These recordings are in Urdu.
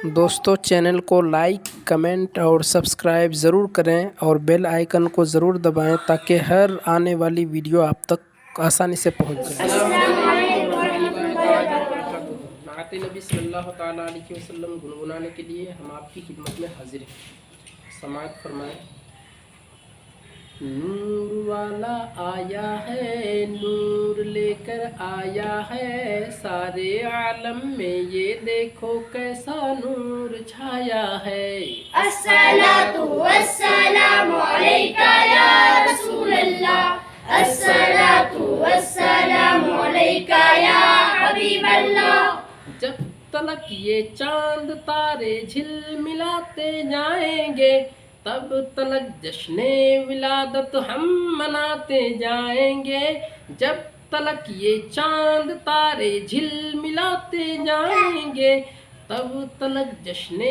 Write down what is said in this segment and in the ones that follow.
دوستو چینل کو لائک کمنٹ اور سبسکرائب ضرور کریں اور بیل آئیکن کو ضرور دبائیں تاکہ ہر آنے والی ویڈیو آپ تک آسانی سے پہنچ جائے۔ نعت نبی صلی اللہ تعالیٰ علیہ وسلم گنگنانے کے لیے ہم آپ کی خدمت میں حاضر ہیں۔ سماعت فرمائیں۔ نور والا آیا ہے، نور لے کر آیا ہے، سارے عالم میں یہ دیکھو کیسا نور چھایا ہے۔ الصلاۃ والسلام علیکہ یا رسول اللہ، الصلاۃ والسلام علیکہ یا حبیب اللہ۔ جب تلک یہ چاند تارے جھل ملاتے جائیں گے، تب تلک جشن ولادت ہم مناتے جائیں گے۔ جب تلک یہ چاند تارے جھل ملاتے جائیں گے، تب تلک جشن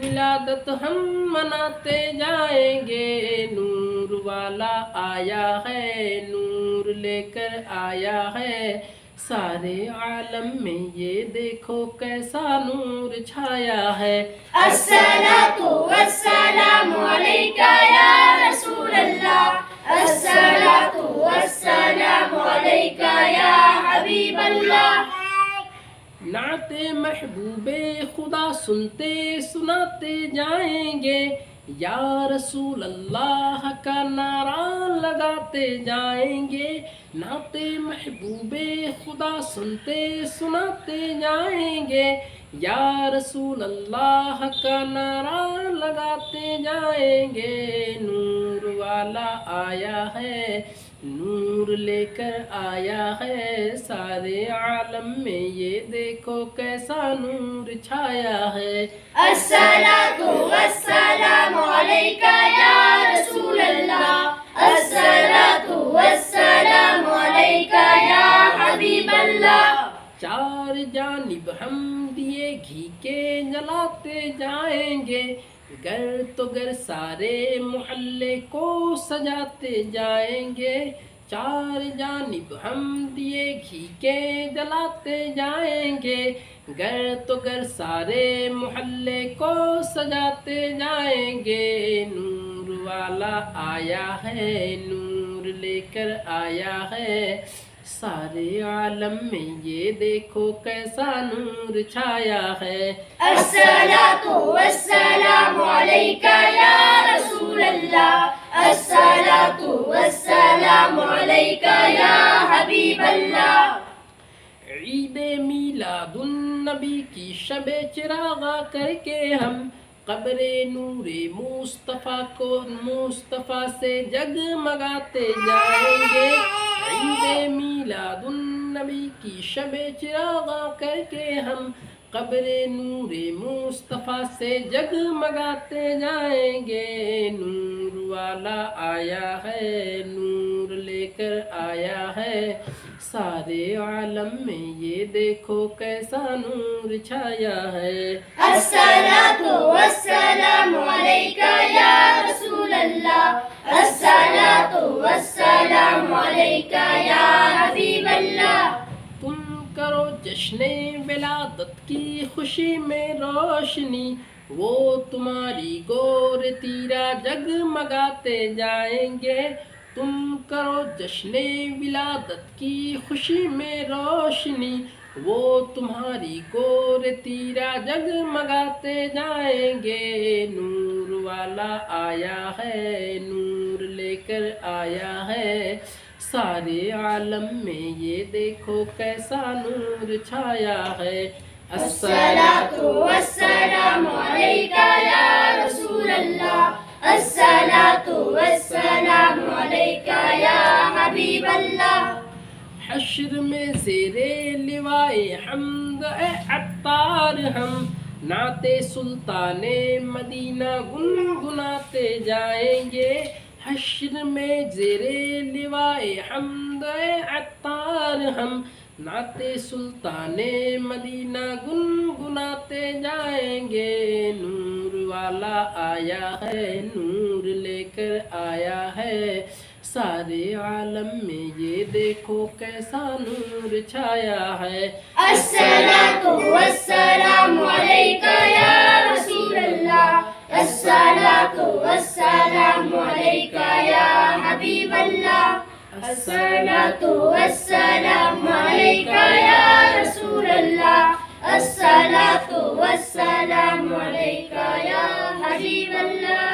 ولادت ہم مناتے جائیں گے۔ نور والا آیا ہے، نور لے کر آیا ہے، سارے عالم میں یہ دیکھو کیسا نور چھایا ہے۔ الصلاۃ والسلام علیکہ یا رسول اللہ، الصلاۃ والسلام علیکہ یا حبیب اللہ۔ نعت محبوب خدا سنتے سناتے جائیں گے، یا رسول اللہ کا نعرہ لگاتے جائیں گے۔ نعت محبوب خدا سنتے سناتے جائیں گے، یا رسول اللہ کا نعرہ لگاتے جائیں گے۔ نور والا آیا ہے، نور لے کر آیا ہے، سارے عالم میں یہ دیکھو کیسا نور چھایا ہے۔ الصلاۃ والسلام علیکہ یا رسول اللہ، الصلاۃ والسلام علیکہ یا حبیب اللہ۔ چار جانب ہم دیے گھی کے جلاتے جائیں گے، گر تو گر سارے محلے کو سجاتے جائیں گے۔ چار جانب ہم دیے گھی کے جلاتے جائیں گے، گر تو گر سارے محلے کو سجاتے جائیں گے۔ نور والا آیا ہے، نور لے کر آیا ہے، سارے عالم میں یہ دیکھو کیسا نور چھایا ہے۔ الصلاۃ والسلام علیکہ یا رسول اللہ، الصلاۃ والسلام علیکہ یا حبیب اللہ۔ عید میلاد النبی کی شب چراغاں کر کے ہم قبر نور مصطفیٰ کو مصطفیٰ سے جگمگاتے جائیں گے۔ عید میلاد النبی کی شب چراغاں کر کے ہم قبر نور مصطفیٰ سے جگمگاتے جائیں گے۔ نور والا آیا ہے، نور لے کر آیا ہے، سارے عالم میں یہ دیکھو کیسا نور چھایا ہے۔ الصلاۃ والسلام علیکہ یا رسول اللہ، الصلاۃ والسلام علیکہ یا حبیب اللہ۔ تم کرو جشن ولادت کی خوشی میں روشنی، وہ تمہاری گور تیرا جگمگاتے جائیں گے۔ تم کرو جشن ولادت کی خوشی میں روشنی، وہ تمہاری گور تیرا جگمگاتے جائیں گے۔ نور والا آیا ہے، نور لے کر آیا ہے، سارے عالم میں یہ دیکھو کیسا نور چھایا ہے۔ الصلاۃ والسلام علیکہ یا رسول اللہ، الصلاۃ والسلام علیکہ یا حبیب اللہ۔ حشر میں زیر لوائے حمد اے عطار ہم نعت سلطان مدینہ گنگناتے جائیں گے۔ حشر میں زیر لوائے حمد اے عطار ہم نعت سلطان مدینہ گنگناتے جائیں گے۔ نور والا آیا ہے، نور لے کر آیا ہے، سارے عالم میں یہ دیکھو کیسا نور چھایا ہے۔ الصلاۃ والسلام علیکہ یا الصلاة والسلام عليك يا رسول الله الصلاة والسلام عليك يا حبيب الله